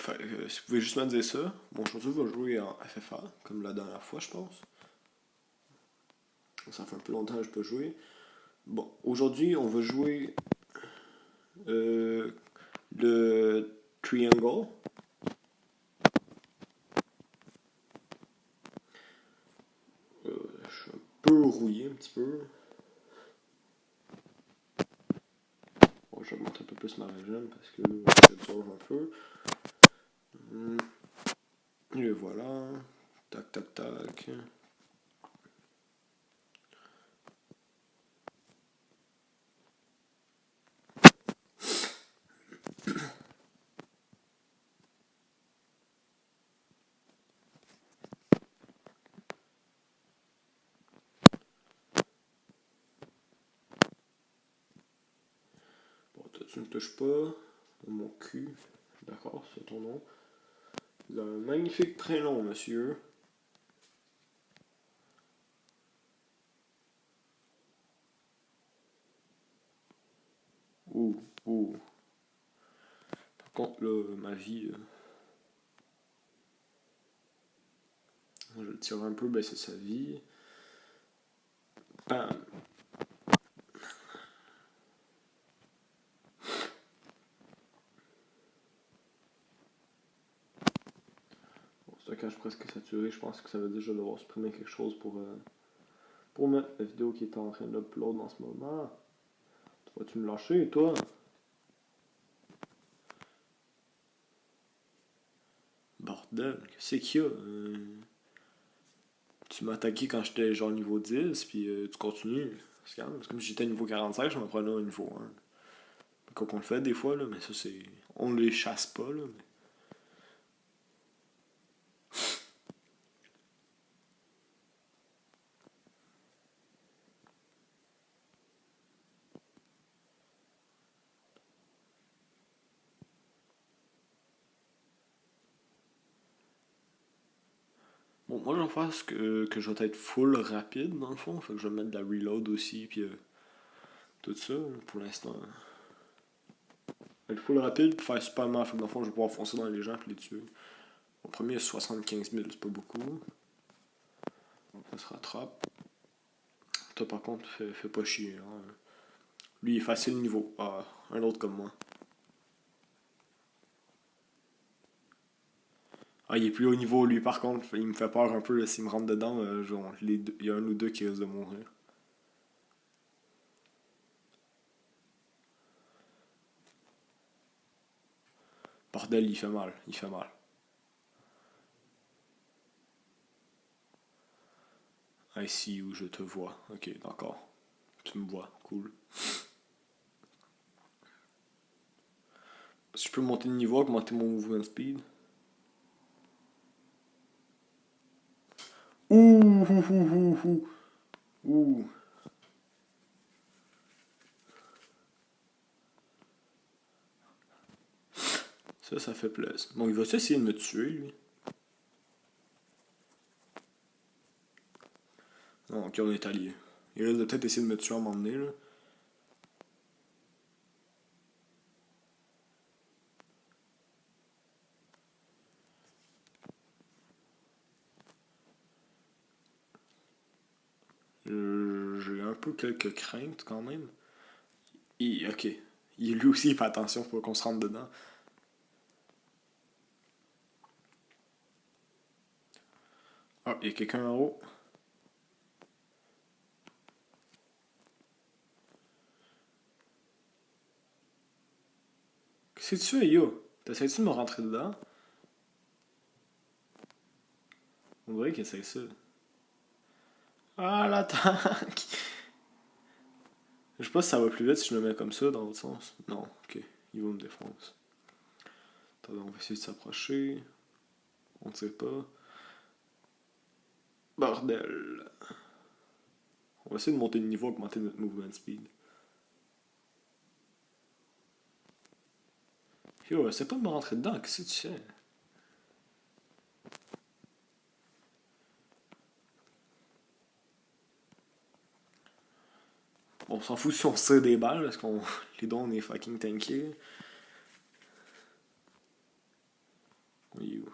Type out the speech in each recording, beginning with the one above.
Si vous pouvez juste me dire ça. Bon, aujourd'hui, on va jouer en FFA, comme la dernière fois, je pense. Ça fait un peu longtemps que je peux jouer. Bon, aujourd'hui, on va jouer euh, le Triangle. Je suis un peu rouillé, un petit peu. Bon, j'augmente un peu plus ma régime parce que je dure un peu. Et voilà. Tac, tac, tac. Bon, toi, tu ne touches pas. Mon cul. D'accord, c'est ton nom. Vous avez un magnifique prénom, monsieur. Ouh, ouh. Par contre, là, ma vie, je le tire un peu, baisser sa vie. Bam. Bon, stockage presque saturé, je pense que ça veut dire que je vais devoir supprimer quelque chose pour mettre la vidéo qui est en train d'upload en ce moment. Vas-tu me lâcher, toi? Bordel, qu'est-ce qu'il y a? Tu m'as attaqué quand j'étais genre niveau 10, puis tu continues. C'est comme si j'étais niveau 45, je m'en prenais un niveau 1. Quoi qu'on le fait des fois, là, mais ça c'est. On les chasse pas, là. Bon, moi je vais faire ce que je vais être full rapide dans le fond, fait que je vais mettre de la reload aussi, puis tout ça, là, pour l'instant. Être full rapide, puis faire super mal, fait que dans le fond je vais pouvoir foncer dans les gens puis les tuer. Mon premier est 75 000, c'est pas beaucoup. Ça se rattrape. Toi par contre, fais pas chier. Hein. Lui il est facile niveau. Ah, un autre comme moi. Ah, il est plus haut niveau lui par contre, il me fait peur un peu s'il me rentre dedans, genre, il y a un ou deux qui risquent de mourir. Bordel, il fait mal, il fait mal. I see you, je te vois. Ok, d'accord. Tu me vois, cool. Si je peux monter de niveau, augmenter mon movement speed. Ouh, ouh, ouh, ouh, ouh. Ça fait plaisir. Bon, il va essayer de me tuer, lui. Non, ok, on est alliés. Il risque de peut-être essayer de me tuer à un moment donné, là. J'ai un peu quelques craintes quand même. Ok. Lui aussi, il fait attention pour qu'on se rentre dedans. Ah, il y a quelqu'un en haut. Qu'est-ce que tu fais, yo? T'essayes-tu de me rentrer dedans? On dirait qu'il essaye ça. Ah, la tank! Je sais pas si ça va plus vite si je le mets comme ça, dans l'autre sens. Non, ok. Il va me défoncer. Attendez, on va essayer de s'approcher. On ne sait pas. Bordel. On va essayer de monter de niveau, augmenter notre movement speed. Yo, essaie pas de me rentrer dedans, qu'est-ce que tu fais? On s'en fout si on se tire des balles, parce qu'on. Les dons, on est fucking tanky. Il est où?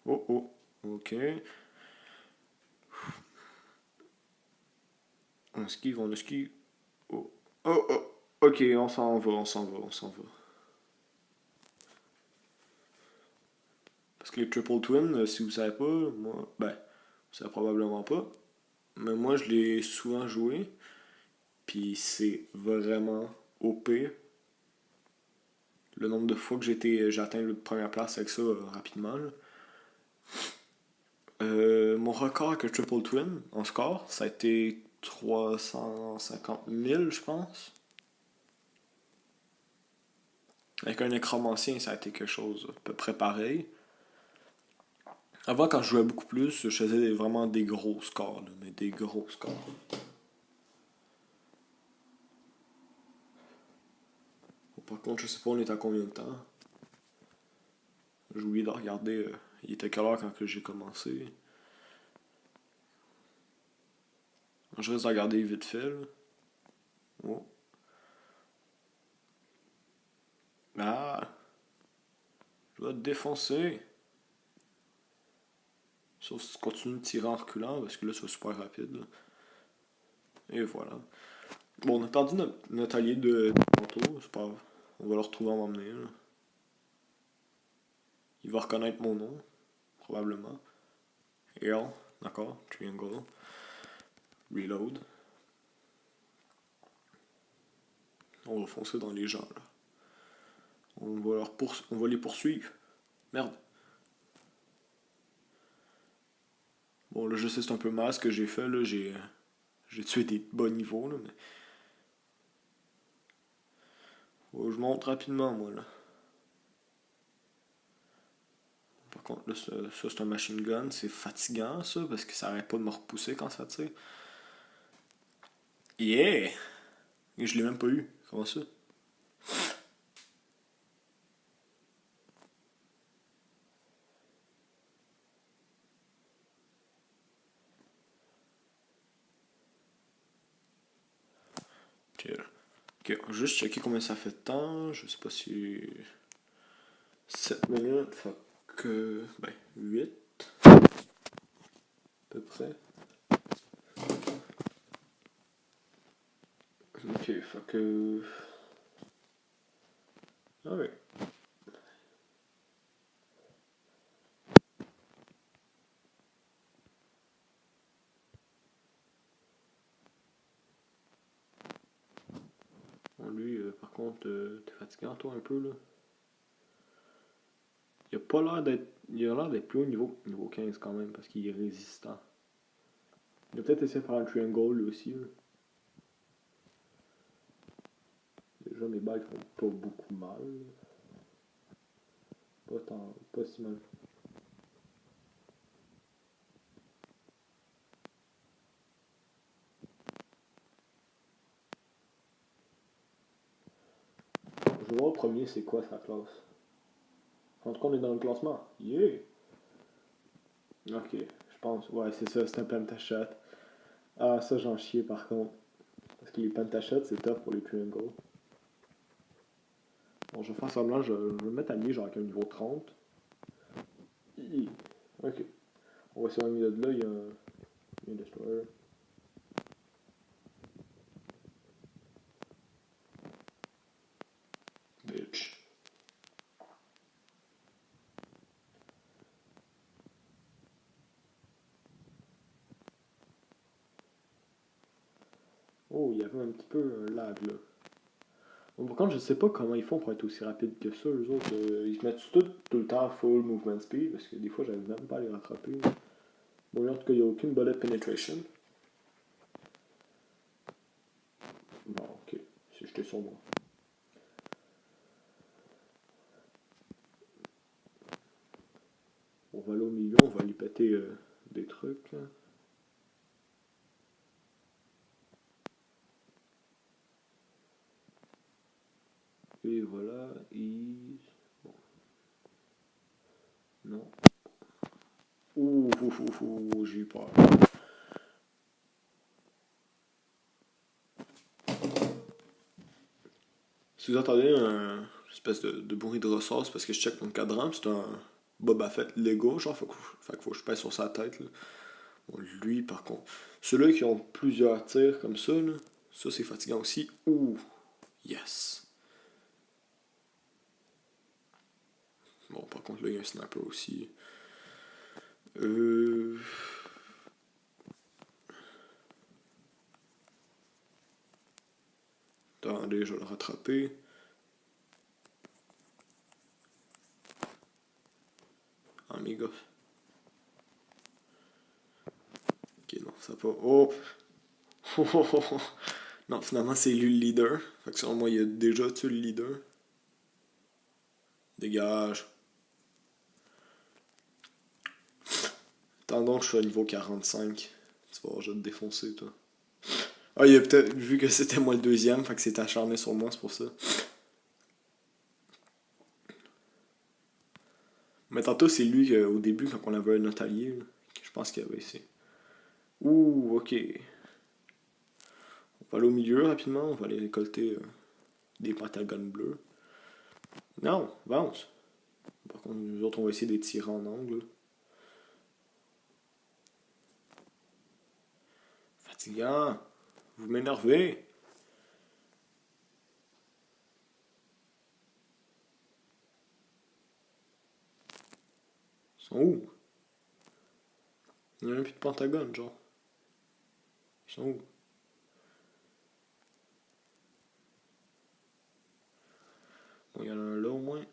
Oh oh, ok. On esquive, on esquive. Oh oh oh. Ok, on s'en va, on s'en va, on s'en va. Parce que les Triple Twin, si vous savez pas, moi, ben, vous savez probablement pas, mais moi je l'ai souvent joué, puis c'est vraiment OP. Le nombre de fois que j'ai atteint la première place avec ça rapidement. Là. Mon record avec le Triple Twin en score, ça a été 350 000, je pense. Avec un nécromancien, ça a été quelque chose à peu près pareil. Avant, quand je jouais beaucoup plus, je faisais vraiment des gros scores, là, mais des gros scores. Bon, par contre, je sais pas on est à combien de temps. J'ai oublié de regarder. Il était quelle heure quand que j'ai commencé. Je reste à regarder vite fait. Là. Oh. Ah, je vais te défoncer. Sauf si tu continues de tirer en reculant, parce que là, c'est super rapide. Là. Et voilà. Bon, on a perdu notre allié de tantôt, c'est pas grave. On va le retrouver à m'emmener. Il va reconnaître mon nom, probablement. Earl, d'accord, Triangle. Reload. On va foncer dans les gens, là. On va les poursuivre. Merde. Bon, là, je sais, c'est un peu mal ce que j'ai fait, là. J'ai tué des bas niveaux, là, mais... Faut que je monte rapidement, moi, là. Par contre, là, ça c'est un machine gun. C'est fatigant, ça, parce que ça arrête pas de me repousser quand ça tire. Yeah! Et je l'ai même pas eu. Comment ça? Ok, ok, on va juste checker combien ça fait de temps. Je sais pas si... 7 minutes, fait que... Ben, 8 à peu près. Ok, fait que... Ah ouais. Bon, lui, par contre, t'es fatiguant, toi, un peu, là. Il a pas l'air d'être... Il a l'air d'être plus haut niveau 15 quand même, parce qu'il est résistant. Il a peut-être essayé de faire un triangle, lui aussi, là. Déjà, mes balles font pas beaucoup mal. Pas si mal. Je vais voir au premier, c'est quoi sa classe. En tout cas, on est dans le classement. Yeah! Ok, je pense. Ouais, c'est ça, c'est un pentashot. Ah, ça, j'en chiais par contre. Parce que les pentashots, c'est top pour les triangles. Bon, je vais faire semblant, je vais me mettre à lier genre avec un niveau 30. Ok. On va s'éloigner de là, il y a un destroyer. Bitch. Oh, il y avait un petit peu un lag là. Bon, par contre, je sais pas comment ils font pour être aussi rapides que ça. Eux autres, ils se mettent tout le temps full movement speed parce que des fois, j'arrive même pas à les rattraper. Bon, en tout cas, il n'y a aucune bullet penetration. Bon, ok. C'est jeté sur moi. On va aller au milieu, on va aller péter des trucs. Là. Et voilà, bon, non. Ouh, j'ai eu peur. Si vous entendez un espèce de bruit de ressort, c'est parce que je check mon cadran, c'est un Boba Fett Lego, genre, fait qu'il faut que je pèse sur sa tête, là. Bon, lui, par contre, ceux-là qui ont plusieurs tirs comme ça c'est fatigant aussi. Ouh, yes. Bon, par contre, là, il y a un sniper aussi. Euh... Attendez, je vais le rattraper. Ah, mes gars. Ok, non, ça pas. Oh! Non, finalement, c'est lui le leader. Fait que selon moi, il a déjà tué le leader. Dégage. Attends donc, je suis à niveau 45. Tu vas voir, je vais te défoncer, toi. Ah, il a peut-être vu que c'était moi le deuxième, fait que c'est acharné sur moi, c'est pour ça. Mais tantôt, c'est lui, au début, quand on avait un autre allié, là, que je pense qu'il avait essayé. Ouh, ok. On va aller au milieu rapidement, on va aller récolter des pentagones bleus. Non, avance. Par contre, nous autres, on va essayer de les tirer en angle. Fatigant. Vous m'énervez. Ils sont où? Il n'y a même plus de pentagone, genre. Ils sont où? Bon, il y en a un là au moins.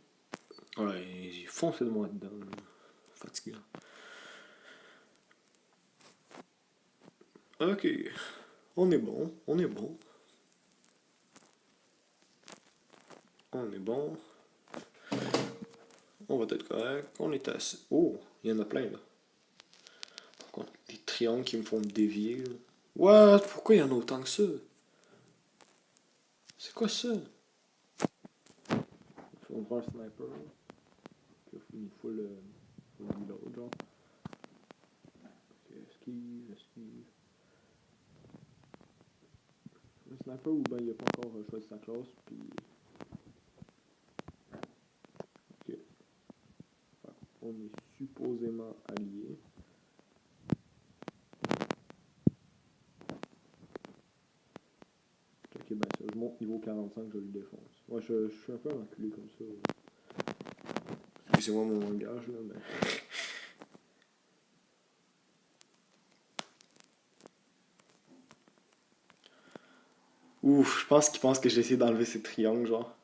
Ouais, j'ai foncé de moi dedans. Fatigant. Ok. On est bon, on est bon. On est bon. On va être correct. On est assez. Oh, il y en a plein là. Par contre, des triangles qui me font dévier. Là. What? Pourquoi il y en a autant que ça? C'est quoi ça? On prend un sniper. Puis il faut le reload, genre. Esquive, esquive. Un sniper ou ben il a pas encore choisi sa classe. Puis. Ok. On est supposément alliés. Ok, ben ça, je monte niveau 45, je lui défonce. Ouais, je suis un peu enculé comme ça. Excusez-moi mon langage, là, mais. Ouf, je pense qu'il pense que j'ai essayé d'enlever ces triangles, genre.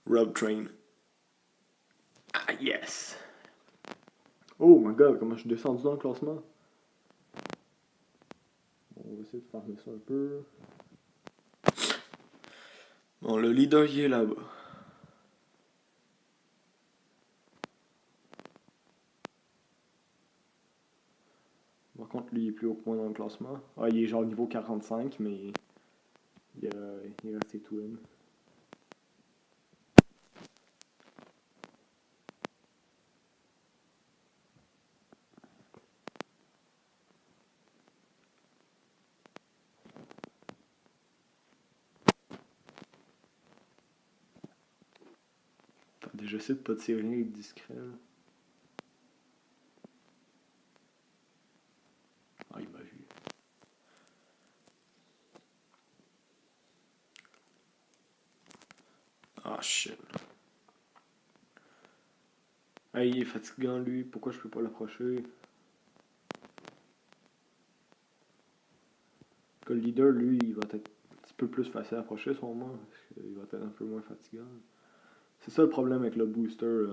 Rob Train. Ah, yes! Oh my god, comment je suis descendu dans le classement? Bon, on va essayer de farmer ça un peu. Bon, le leader, il est là-bas. Par contre, lui, il est plus haut que moi dans le classement. Ah, il est genre niveau 45, mais il est resté tout in. Attendez, j'essaie de pas tirer et être discret, là. Ah, il m'a vu. Ah, shit. Ah, il est fatigant, lui. Pourquoi je peux pas l'approcher? Que le leader, lui, il va être un petit peu plus facile à approcher, selon moi. Parce qu'il va être un peu moins fatigant. C'est ça le problème avec le booster.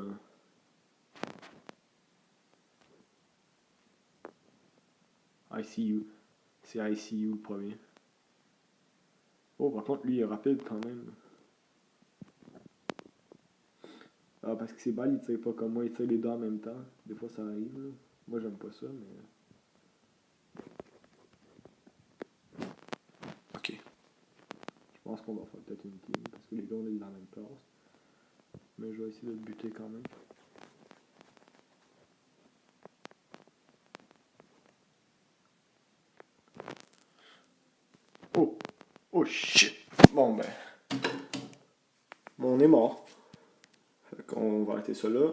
ICU. C'est ICU le premier. Oh, par contre, lui, il est rapide quand même. Ah, parce que c'est balles, il tire pas comme moi, il tire les deux en même temps. Des fois, ça arrive, là. Moi, j'aime pas ça, mais. Ok. Je pense qu'on va faire peut-être une team, parce que les gars, on est dans la même place. Mais je vais essayer de le buter quand même. Oh! Oh shit! Bon, ben. Bon, on est mort. Fait qu'on va arrêter ça là.